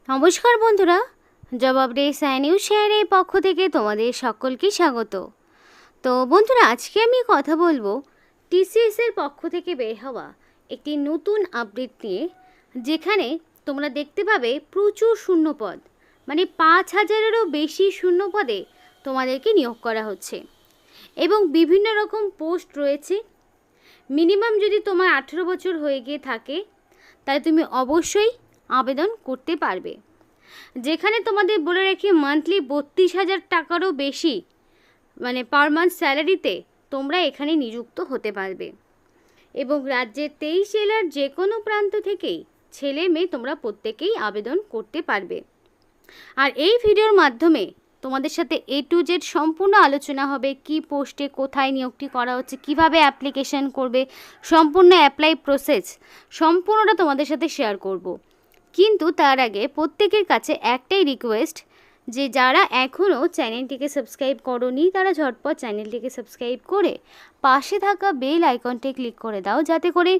নমস্কার বন্ধুরা, জবাব ডে নিউজ শেয়ারের পক্ষ থেকে তোমাদের সকলকে স্বাগত। তো বন্ধুরা, আজকে আমি কথা বলবো টিসিএস এর পক্ষ থেকে বের হওয়া একটি নতুন আপডেট নিয়ে, যেখানে তোমরা দেখতে পাবে প্রচুর শূন্যপদ, মানে 5000-এরও বেশি শূন্যপদে তোমাদেরকে নিয়োগ করা হচ্ছে এবং বিভিন্ন রকম পোস্ট রয়েছে। মিনিমাম যদি তোমার 18 বছর হয়ে গিয়ে থাকে তাহলে তুমি অবশ্যই আবেদন করতে পারবে, যেখানে তোমাদের বলে রাখি মান্থলি 32,000 টাকারও বেশি, মানে পার মান্থ স্যালারিতে তোমরা এখানে নিযুক্ত হতে পারবে এবং রাজ্যের 23 জেলার যে কোনো প্রান্ত থেকেই ছেলে মেয়ে তোমরা প্রত্যেকেই আবেদন করতে পারবে। আর এই ভিডিওর মাধ্যমে তোমাদের সাথে A to Z সম্পূর্ণ আলোচনা হবে, কি পোস্টে কোথায় নিয়োগটি করা হচ্ছে, কিভাবে অ্যাপ্লিকেশন করবে, সম্পূর্ণ অ্যাপ্লাই প্রসেস সম্পূর্ণটা তোমাদের সাথে শেয়ার করব। কিন্তু তার আগে প্রত্যেকের কাছে একটাই রিকোয়েস্ট, যে যারা এখনও চ্যানেলটিকে সাবস্ক্রাইব করোনি তারা ঝটপট চ্যানেলটিকে সাবস্ক্রাইব করে পাশে থাকা বেল আইকনটি ক্লিক করে দাও, যাতে করে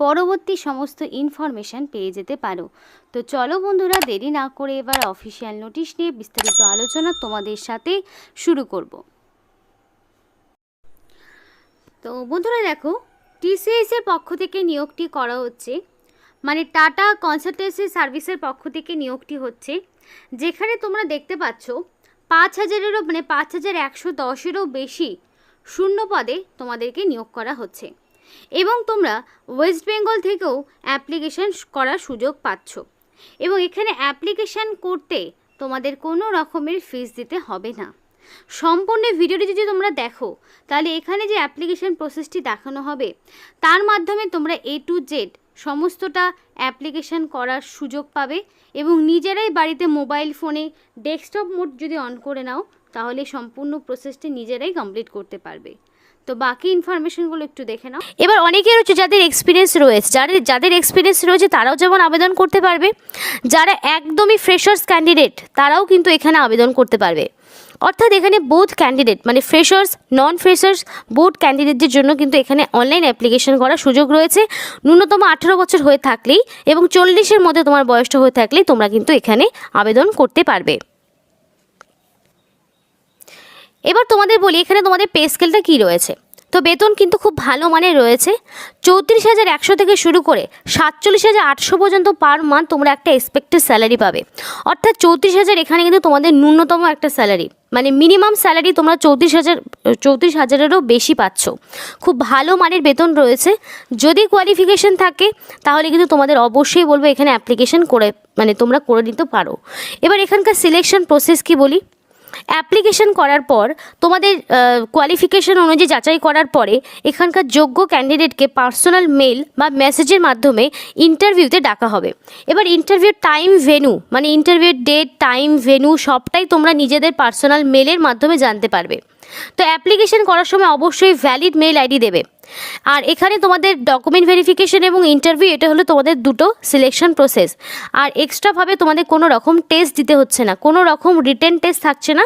পরবর্তী সমস্ত ইনফরমেশান পেয়ে যেতে পারো। তো চলো বন্ধুরা, দেরি না করে এবার অফিসিয়াল নোটিশ নিয়ে বিস্তারিত আলোচনা তোমাদের সাথে শুরু করব। তো বন্ধুরা দেখো, টিসিএস এর পক্ষ থেকে নিয়োগটি করা হচ্ছে, মানে টাটা কনসালটেন্সি সার্ভিসের পক্ষ থেকে নিয়োগটি হচ্ছে, যেখানে তোমরা দেখতে পাচ্ছ 5000-এরও মানে 5110-এরও বেশি শূন্য পদে তোমাদেরকে নিয়োগ করা হচ্ছে এবং তোমরা ওয়েস্ট বেঙ্গল থেকেও অ্যাপ্লিকেশান করার সুযোগ পাচ্ছ এবং এখানে অ্যাপ্লিকেশান করতে তোমাদের কোনো রকমের ফিস দিতে হবে না। সম্পূর্ণ ভিডিওটি যদি তোমরা দেখো তাহলে এখানে যে অ্যাপ্লিকেশান প্রসেসটি দেখানো হবে তার মাধ্যমে তোমরা A to Z সমস্তটা অ্যাপ্লিকেশান করার সুযোগ পাবে এবং নিজেরাই বাড়িতে মোবাইল ফোনে ডেস্কটপ মোড যদি অন করে নাও তাহলে সম্পূর্ণ প্রসেসটি নিজেরাই কমপ্লিট করতে পারবে। তো বাকি ইনফরমেশনগুলো একটু দেখে নাও। এবার অনেকের হচ্ছে যাদের এক্সপিরিয়েন্স রয়েছে, যাদের এক্সপিরিয়েন্স রয়েছে তারাও যেমন আবেদন করতে পারবে, যারা একদমই ফ্রেশার্স ক্যান্ডিডেট তারাও কিন্তু এখানে আবেদন করতে পারবে। অর্থাৎ এখানে বোথ ক্যান্ডিডেট মানে ফ্রেশার্স নন ফ্রেশার্স বোথ ক্যান্ডিডেটদের জন্য কিন্তু এখানে অনলাইন অ্যাপ্লিকেশন করার সুযোগ রয়েছে। ন্যূনতম 18 বছর হয়ে থাকলেই এবং 40-এর মধ্যে তোমার বয়সটা হয়ে থাকলেই তোমরা কিন্তু এখানে আবেদন করতে পারবে। এবার তোমাদের বলি এখানে তোমাদের পে স্কেলটা কী রয়েছে। তো বেতন কিন্তু খুব ভালো মানের রয়েছে, 34,100 থেকে শুরু করে 47,800 পর্যন্ত পার মান্থ তোমরা একটা এক্সপেক্টেড স্যালারি পাবে। অর্থাৎ 34,000 এখানে কিন্তু তোমাদের ন্যূনতম একটা স্যালারি, মানে মিনিমাম স্যালারি তোমরা 34,000-এরও বেশি পাচ্ছ। খুব ভালো মানের বেতন রয়েছে। যদি কোয়ালিফিকেশন থাকে তাহলে কিন্তু তোমাদের অবশ্যই বলবো এখানে অ্যাপ্লিকেশন করে মানে তোমরা করে নিতে পারো। এবার এখানকার সিলেকশন প্রসেস কি বলি। অ্যাপ্লিকেশন করার পর তোমাদের কোয়ালিফিকেশন অনুযায়ী যাচাই করার পরে এখানকার যোগ্য ক্যান্ডিডেটকে পার্সোনাল মেল বা মেসেজের মাধ্যমে ইন্টারভিউতে ডাকা হবে। এবার ইন্টারভিউর টাইম ভেন্যু মানে ইন্টারভিউর ডেট টাইম ভেন্যু সবটাই তোমরা নিজেদের পার্সোনাল মেলের মাধ্যমে জানতে পারবে। তো অ্যাপ্লিকেশন করার সময় অবশ্যই ভ্যালিড মেল আইডি দেবে। আর এখানে তোমাদের ডকুমেন্ট ভেরিফিকেশন এবং ইন্টারভিউ এটা হলো তোমাদের দুটো সিলেকশন প্রসেস। আর এক্সট্রাভাবে তোমাদের কোনো রকম টেস্ট দিতে হচ্ছে না, কোনো রকম রিটেন টেস্ট থাকছে না,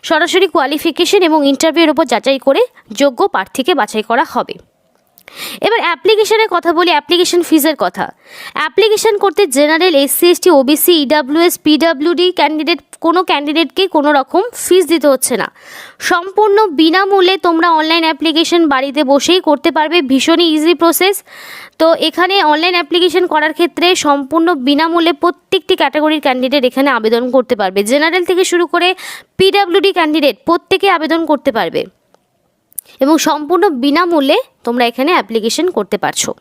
সরাসরি কোয়ালিফিকেশন এবং ইন্টারভিউর উপর যাচাই করে যোগ্য প্রার্থীকে বাছাই করা হবে। এবার অ্যাপ্লিকেশনের কথা বলি, অ্যাপ্লিকেশন ফিজের কথা। অ্যাপ্লিকেশন করতে general SC ST OBC EWS PWD candidate কোনো ক্যান্ডিডেটকেই কোনো রকম ফিস দিতে হচ্ছে না। সম্পূর্ণ বিনামূল্যে তোমরা অনলাইন অ্যাপ্লিকেশন বাড়িতে বসেই করতে পারবে, ভীষণই ইজি প্রসেস। তো এখানে অনলাইন অ্যাপ্লিকেশন করার ক্ষেত্রে সম্পূর্ণ বিনামূল্যে প্রত্যেকটি ক্যাটাগরির ক্যান্ডিডেট এখানে আবেদন করতে পারবে। জেনারেল থেকে শুরু করে PWD ক্যান্ডিডেট প্রত্যেকে আবেদন করতে পারবে এবং সম্পূর্ণ বিনামূল্যে তোমরা এখানে অ্যাপ্লিকেশন করতে পারছো।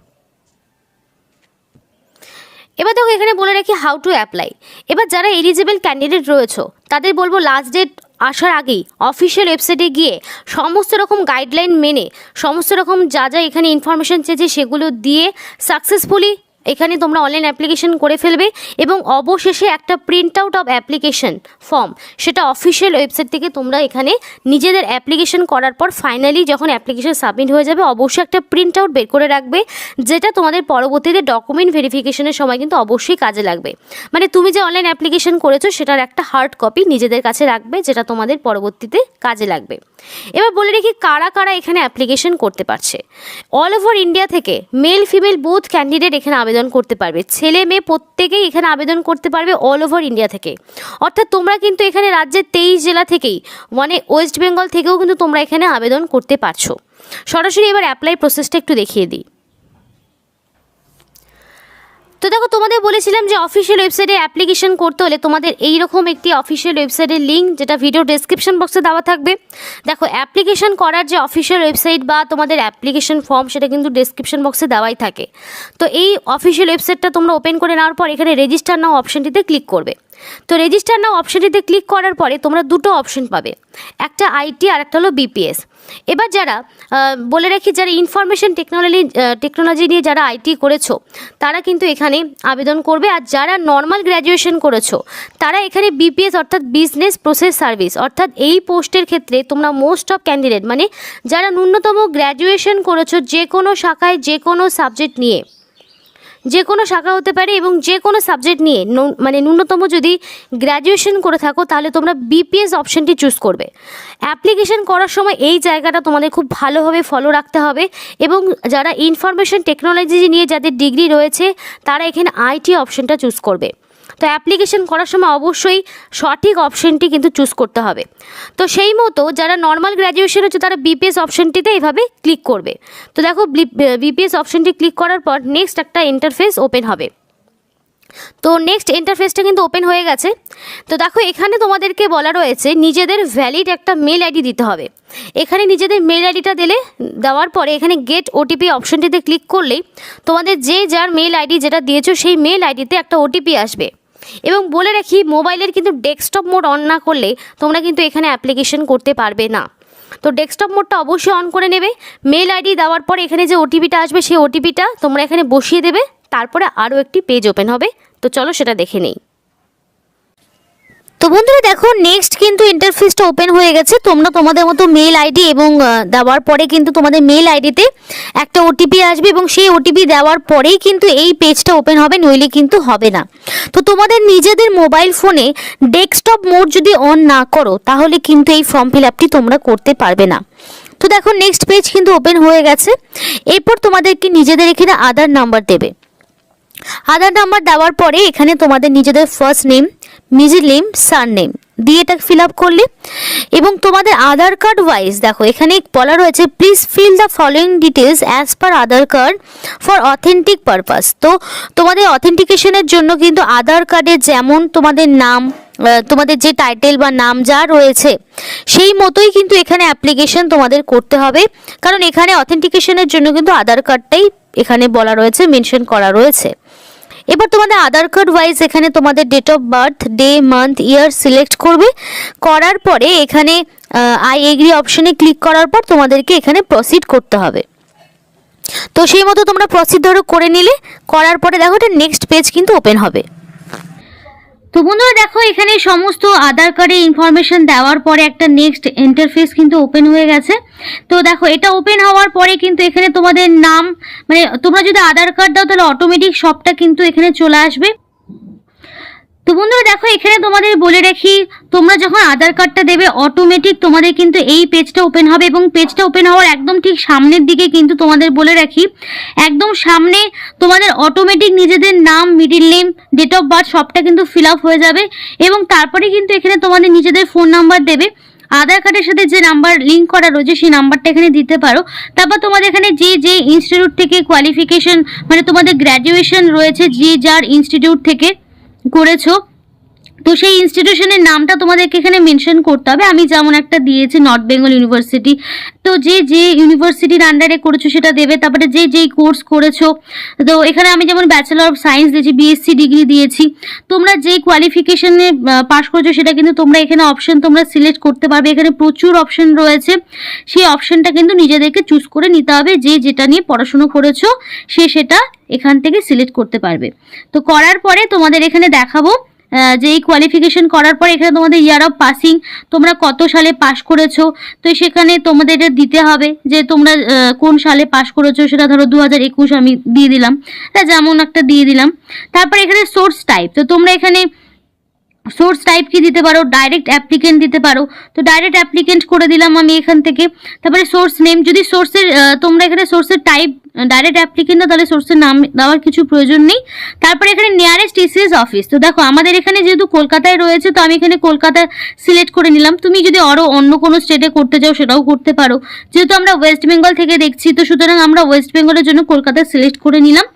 এবার দেখো এখানে বলে রাখি হাউ টু অ্যাপ্লাই। এবার যারা এলিজিবল ক্যান্ডিডেট রয়েছে তাদের বলবো লাস্ট ডেট আসার আগেই অফিসিয়াল ওয়েবসাইটে গিয়ে সমস্ত রকম গাইডলাইন মেনে সমস্ত রকম যা যা এখানে ইনফরমেশান চেয়েছে সেগুলো দিয়ে সাকসেসফুলি এখানে তোমরা অনলাইন অ্যাপ্লিকেশন করে ফেলবে এবং অবশেষে একটা print out of application form সেটা অফিসিয়াল ওয়েবসাইট থেকে তোমরা এখানে নিজেদের অ্যাপ্লিকেশন করার পর ফাইনালি যখন অ্যাপ্লিকেশন সাবমিট হয়ে যাবে অবশ্যই একটা প্রিন্ট আউট বের করে রাখবে, যেটা তোমাদের পরবর্তীতে ডকুমেন্ট ভেরিফিকেশনের সময় কিন্তু অবশ্যই কাজে লাগবে। মানে তুমি যে অনলাইন অ্যাপ্লিকেশন করেছো সেটার একটা হার্ড কপি নিজেদের কাছে রাখবে, যেটা তোমাদের পরবর্তীতে কাজে লাগবে। এবার বলে রাখি কারা কারা এখানে অ্যাপ্লিকেশন করতে পারছে। অল ওভার ইন্ডিয়া থেকে মেল ফিমেল বোথ ক্যান্ডিডেট এখানে আবেদন আবেদন করতে পারবে। ছেলে মেয়ে প্রত্যেকেই এখানে আবেদন করতে পারবে অল ওভার ইন্ডিয়া থেকে। অর্থাৎ তোমরা কিন্তু এখানে রাজ্যের 23 জেলা থেকেই, মানে ওয়েস্ট বেঙ্গল থেকেও কিন্তু তোমরা এখানে আবেদন করতে পারছো। সরাসরি এবার অ্যাপ্লাই প্রসেসটা একটু দেখিয়ে দিই। তো দেখো, তোমাদের বলেছিলাম যে অফিসিয়াল ওয়েবসাইটে অ্যাপ্লিকেশন করতে হলে তোমাদের এইরকম একটি অফিসিয়াল ওয়েবসাইটের লিঙ্ক, যেটা ভিডিও ডেসক্রিপশন বক্সে দেওয়া থাকবে। দেখো, অ্যাপ্লিকেশন করার যে অফিসিয়াল ওয়েবসাইট বা তোমাদের অ্যাপ্লিকেশন ফর্ম, সেটা কিন্তু ডেসক্রিপশন বক্সে দেওয়াই থাকে। তো এই অফিসিয়াল ওয়েবসাইটটা তোমরা ওপেন করে নেওয়ার পর এখানে রেজিস্টার নাও অপশানটিতে ক্লিক করবে। তো রেজিস্টার নাও অপশানটিতে ক্লিক করার পরে তোমরা দুটো অপশন পাবে, একটা আইটি আর একটা হলো বিপিএস। এবার যারা বলে রাখি, যারা ইনফরমেশন টেকনোলজি নিয়ে যারা আইটি করেছো তারা কিন্তু এখানে আবেদন করবে। আর যারা নর্মাল গ্র্যাজুয়েশন করেছো তারা এখানে বিপিএস অর্থাৎ বিজনেস প্রসেস সার্ভিস, অর্থাৎ এই পোস্টের ক্ষেত্রে তোমরা মোস্ট অফ ক্যান্ডিডেট, মানে যারা ন্যূনতম গ্র্যাজুয়েশন করেছো যে কোনো শাখায় যে কোনো সাবজেক্ট নিয়ে, যে কোনো শাখা হতে পারে এবং যে কোনো সাবজেক্ট নিয়ে মানে ন্যূনতম যদি গ্র্যাজুয়েশন করে থাকো তাহলে তোমরা বিপিএস অপশানটি চুজ করবে। অ্যাপ্লিকেশন করার সময় এই জায়গাটা তোমাদের খুব ভালোভাবে ফলো রাখতে হবে। এবং যারা ইনফরমেশন টেকনোলজি নিয়ে যাদের ডিগ্রি রয়েছে তারা এখানে আইটি অপশানটা চুজ করবে। তো অ্যাপ্লিকেশন করার সময় অবশ্যই সঠিক অপশানটি কিন্তু চুজ করতে হবে। তো সেই মতো যারা নর্মাল গ্র্যাজুয়েশন হচ্ছে তারা বিপিএস অপশানটিতে এইভাবে ক্লিক করবে। তো দেখো, বিপিএস অপশানটি ক্লিক করার পর নেক্সট একটা ইন্টারফেস ওপেন হবে। তো নেক্সট ইন্টারফেসটা কিন্তু ওপেন হয়ে গেছে। তো দেখো, এখানে তোমাদেরকে বলা রয়েছে নিজেদের ভ্যালিড একটা মেল আইডি দিতে হবে। এখানে নিজেদের মেল আইডিটা দেওয়ার পরে এখানে গেট ওটিপি অপশানটিতে ক্লিক করলেই তোমাদের যে যার মেল আইডি যেটা দিয়েছো সেই মেল আইডিতে একটা ওটিপি আসবে। এবং বলে রাখি, মোবাইলের কিন্তু ডেস্কটপ মোড অন না করলে তোমরা কিন্তু এখানে অ্যাপ্লিকেশন করতে পারবে না। তো ডেস্কটপ মোডটা অবশ্যই অন করে নেবে। মেল আইডি দেওয়ার পর এখানে যে ওটিপিটা আসবে সেই ওটিপিটা তোমরা এখানে বসিয়ে দেবে। তারপরে আরও একটি পেজ ওপেন হবে। তো চলো সেটা দেখে নেই। তো বন্ধুরা দেখো, নেক্সট কিন্তু ইন্টারফেসটা ওপেন হয়ে গেছে। তোমরা তোমাদের মতো মেল আইডি এবং দেওয়ার পরে কিন্তু তোমাদের মেল আইডিতে একটা ওটিপি আসবে এবং সেই ওটিপি দেওয়ার পরেই কিন্তু এই পেজটা ওপেন হবে, নইলে কিন্তু হবে না। তো তোমাদের নিজেদের মোবাইল ফোনে ডেস্কটপ মোড যদি অন না করো তাহলে কিন্তু এই ফর্ম ফিল আপটি তোমরা করতে পারবে না। তো দেখো, নেক্সট পেজ কিন্তু ওপেন হয়ে গেছে। এরপর তোমাদেরকে নিজেদের এখানে আধার নাম্বার দেবে। আধার নাম্বার দেওয়ার পরে এখানে তোমাদের নিজেদের first name, middle name, surname দিয়ে এটা ফিল আপ করলে এবং তোমাদের আধার কার্ড ওয়াইজ দেখো এখানে বলা রয়েছে please fill the following details as per Aadhaar card for authentic purpose. তো তোমাদের অথেন্টিকেশনের জন্য কিন্তু আধার কার্ডে যেমন তোমাদের নাম, তোমাদের যে টাইটেল বা নাম যা রয়েছে সেই মতোই কিন্তু এখানে অ্যাপ্লিকেশন তোমাদের করতে হবে। কারণ এখানে অথেন্টিকেশনের জন্য কিন্তু আধার কার্ডটাই এখানে বলা রয়েছে, মেনশন করা রয়েছে। এবার তোমাদের আধার কার্ড ওয়াইজ এখানে তোমাদের date of birth, day, month, year select করবে। করার পরে এখানে আই এগ্রি অপশনে ক্লিক করার পর তোমাদেরকে এখানে প্রসিড করতে হবে। তো সেই মতো তোমরা প্রসিড ধরো করে নিলে, করার পরে দেখো এটা নেক্সট পেজ কিন্তু ওপেন হবে। তো বন্ধুরা দেখো, এখানে সমস্ত আধার কার্ডের ইনফরমেশন দেওয়ার পরে একটা নেক্সট ইন্টারফেস কিন্তু ওপেন হয়ে গেছে। তো দেখো, এটা ওপেন হওয়ার পরে কিন্তু এখানে তোমাদের নাম, মানে তোমরা যদি আধার কার্ড দাও তাহলে অটোমেটিক সবটা কিন্তু এখানে চলে আসবে। তো বন্ধুরা দেখো, এখানে তোমাদের বলে রাখি, তোমরা যখন আধার কার্ডটা দেবে অটোমেটিক তোমাদের কিন্তু এই পেজটা ওপেন হবে এবং পেজটা ওপেন হওয়ার একদম ঠিক সামনের দিকে কিন্তু তোমাদের বলে রাখি, একদম সামনে তোমাদের অটোমেটিক নিজেদের নাম, middle name, date of birth সবটা কিন্তু ফিল আপ হয়ে যাবে এবং তারপরে কিন্তু এখানে তোমাদের নিজেদের ফোন নাম্বার দেবে। আধার কার্ডের সাথে যে নাম্বার লিঙ্ক করা রয়েছে সেই নাম্বারটা এখানে দিতে পারো। তারপর তোমাদের এখানে যে ইনস্টিটিউট থেকে কোয়ালিফিকেশন, মানে তোমাদের গ্র্যাজুয়েশন রয়েছে, যে যার ইনস্টিটিউট থেকে করেছো তো সেই ইনস্টিটিউশনের নামটা তোমাদেরকে এখানে মেনশন করতে হবে। আমি যেমন একটা দিয়েছি নর্থ বেঙ্গল ইউনিভার্সিটি, তো যে ইউনিভার্সিটির আন্ডারে করেছো সেটা দেবে। তারপরে যেই কোর্স করেছো, তো এখানে আমি যেমন ব্যাচেলর অফ সায়েন্স দিয়েছি, বিএসসি ডিগ্রি দিয়েছি। তোমরা যেই কোয়ালিফিকেশনে পাস করেছো সেটা কিন্তু তোমরা এখানে অপশন তোমরা সিলেক্ট করতে পারবে। এখানে প্রচুর অপশন রয়েছে, সেই অপশনটা কিন্তু নিজেদেরকে চুজ করে নিতে হবে। যেটা নিয়ে পড়াশুনো করেছো সেটা এখান থেকে সিলেক্ট করতে পারবে। তো করার পরে তোমাদের এখানে দেখাবো যে এই কোয়ালিফিকেশন করার পর এখানে তোমাদের ইয়ার অফ পাসিং, তোমরা কত সালে পাস করেছো, তো সেখানে তোমাদের এটা দিতে হবে যে তোমরা কোন সালে পাস করেছো। সেটা ধরো 2021 আমি দিয়ে দিলাম, যেমন একটা দিয়ে দিলাম। তারপর এখানে সোর্স টাইপ, তো তোমরা এখানে সোর্স টাইপ কি দিতে পারো, ডাইরেক্ট অ্যাপ্লিকেন্ট দিতে পারো। তো ডাইরেক্ট অ্যাপ্লিকেন্ট করে দিলাম আমি এখান থেকে। তারপরে সোর্স নেম, যদি সোর্সের তোমরা এখানে সোর্সের টাইপ ডাইরেক্ট অ্যাপ্লিকেন্ট দাও তাহলে সোর্সের নাম দেওয়ার কিছু প্রয়োজন নেই। তারপরে এখানে নিয়ারেস্ট টিসিএস অফিস, তো দেখো আমাদের এখানে যেহেতু কলকাতায় রয়েছে তো আমি এখানে কলকাতা সিলেক্ট করে নিলাম। তুমি যদি আরও অন্য কোনো স্টেটে করতে চাও সেটাও করতে পারো। যেহেতু আমরা ওয়েস্ট বেঙ্গল থেকে দেখছি তো সুতরাং আমরা ওয়েস্ট বেঙ্গলের জন্য কলকাতা সিলেক্ট করে নিলাম।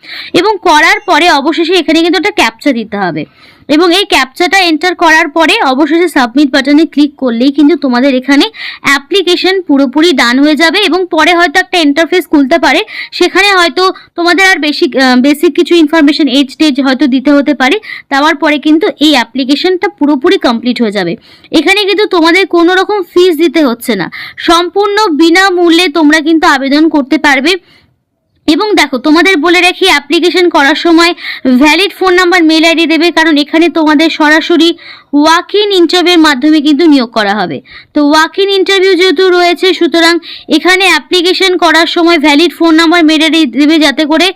এবং করার পরে অবশেষে এখানে কিন্তু একটা ক্যাপচা দিতে হবে, এবং এই ক্যাপচাটা এন্টার করার পরে অবশেষে সাবমিট বাটনে ক্লিক করলেই কিন্তু তোমাদের এখানে অ্যাপ্লিকেশন পুরোপুরি ডান হয়ে যাবে। এবং পরে হয়তো একটা ইন্টারফেস খুলতে পারে, সেখানে হয়তো তোমাদের আর বেসিক কিছু ইনফরমেশন এজ টেজ হয়তো দিতে হতে পারে। দেওয়ার পরে কিন্তু এই অ্যাপ্লিকেশনটা পুরোপুরি কমপ্লিট হয়ে যাবে। এখানে কিন্তু তোমাদের কোনো রকম ফিস দিতে হচ্ছে না, সম্পূর্ণ বিনামূল্যে তোমরা কিন্তু আবেদন করতে পারবে। এবং দেখো তোমাদের বলে রাখি, অ্যাপ্লিকেশন করার সময় valid phone number, mail ID দেবে, কারণ এখানে তোমাদের সরাসরি ওয়াক ইন ইন্টারভিউর মাধ্যমে কিন্তু নিয়োগ করা হবে। তো ওয়াক ইন ইন্টারভিউ যেহেতু রয়েছে সুতরাং এখানে অ্যাপ্লিকেশন করার সময় valid phone number, mail ID দেবে, যাতে করে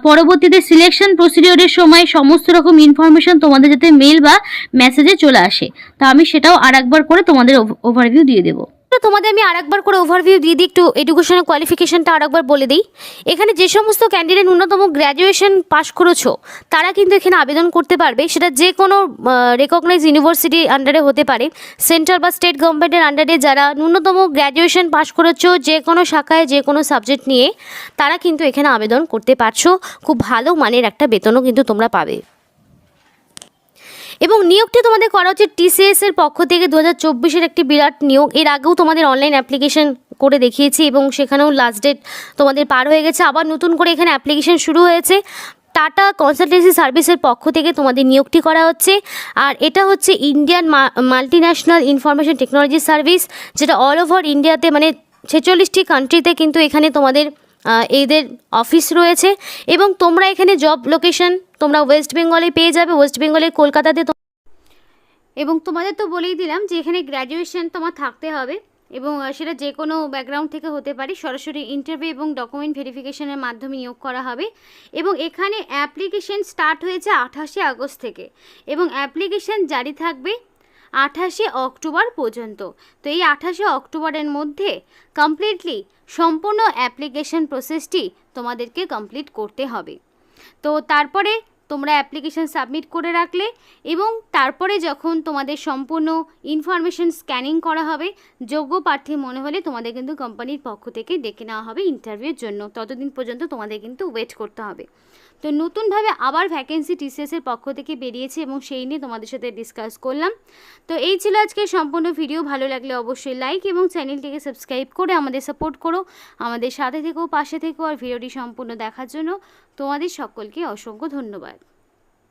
পরবর্তীতে সিলেকশন প্রসিডিওরের সময় সমস্ত রকম ইনফরমেশন তোমাদের যাতে মেল বা মেসেজে চলে আসে। তো আমি সেটাও আরেকবার করে তোমাদের ওভারভিউ দিয়ে দেবো। তো তোমাদের আমি আরেকবার করে ওভারভিউ দিয়ে দিই, একটু এডুকেশনের কোয়ালিফিকেশনটা আরেকবার বলে দিই। এখানে যে সমস্ত ক্যান্ডিডেট ন্যূনতম গ্র্যাজুয়েশন পাশ করেছো তারা কিন্তু এখানে আবেদন করতে পারবে। সেটা যে কোনো রেকগনাইজ ইউনিভার্সিটির আন্ডারে হতে পারে, সেন্ট্রাল বা স্টেট গভর্নমেন্টের আন্ডারে যারা ন্যূনতম গ্র্যাজুয়েশন পাশ করেছো যে কোনো শাখায় যে কোনো সাবজেক্ট নিয়ে, তারা কিন্তু এখানে আবেদন করতে পারছো। খুব ভালো মানের একটা বেতনও কিন্তু তোমরা পাবে। এবং নিয়োগটি তোমাদের করা হচ্ছে টিসিএস এর পক্ষ থেকে। 2024-এর একটি বিরাট নিয়োগ। এর আগেও তোমাদের অনলাইন অ্যাপ্লিকেশন করে দেখিয়েছি এবং সেখানেও লাস্ট ডেট তোমাদের পার হয়ে গেছে, আবার নতুন করে এখানে অ্যাপ্লিকেশন শুরু হয়েছে। টাটা কনসালটেন্সি সার্ভিসের পক্ষ থেকে তোমাদের নিয়োগটি করা হচ্ছে। আর এটা হচ্ছে Indian multinational information technology service, যেটা অল ওভার ইন্ডিয়াতে মানে 46টি কান্ট্রিতে কিন্তু এখানে তোমাদের এদের অফিস রয়েছে। এবং তোমরা এখানে জব লোকেশন তোমরা ওয়েস্ট বেঙ্গলে পেয়ে যাবে, ওয়েস্ট বেঙ্গলের কলকাতাতে। এবং তোমাদের তো বলেই দিলাম যে এখানে গ্র্যাজুয়েশন তোমার থাকতে হবে, এবং সেটা যে কোনো ব্যাকগ্রাউন্ড থেকে হতে পারে। সরাসরি ইন্টারভিউ এবং ডকুমেন্ট ভেরিফিকেশনের মাধ্যমে নিয়োগ করা হবে। এবং এখানে অ্যাপ্লিকেশন স্টার্ট হয়েছে 28শে আগস্ট থেকে, এবং অ্যাপ্লিকেশন জারি থাকবে 28শে অক্টোবর পর্যন্ত। তো এই 28শে অক্টোবরের মধ্যে কমপ্লিটলি সম্পূর্ণ অ্যাপ্লিকেশন প্রসেসটি তোমাদেরকে কমপ্লিট করতে হবে। তো তারপরে তোমরা অ্যাপ্লিকেশন সাবমিট করে রাখলে, এবং তারপরে যখন তোমাদের সম্পূর্ণ ইনফরমেশন স্ক্যানিং করা হবে, যোগ্য প্রার্থী মনে হলে তোমাদের কিন্তু কোম্পানির পক্ষ থেকে ডেকে নেওয়া হবে ইন্টারভিউর জন্য। ততদিন পর্যন্ত তোমাদের কিন্তু ওয়েট করতে হবে। তো নতুনভাবে আবার ভ্যাকেন্সি টিসিএসের পক্ষ থেকে বেরিয়েছে এবং সেই নিয়ে তোমাদের সাথে ডিসকাস করলাম। তো এই ছিল আজকে সম্পূর্ণ ভিডিও। ভালো লাগলে অবশ্যই লাইক এবং চ্যানেলটিকে সাবস্ক্রাইব করে আমাদের সাপোর্ট করো, আমাদের সাথে থেকেও, পাশে থেকেও। আর ভিডিওটি সম্পূর্ণ দেখার জন্য তোমাদের সকলকে অসংখ্য ধন্যবাদ।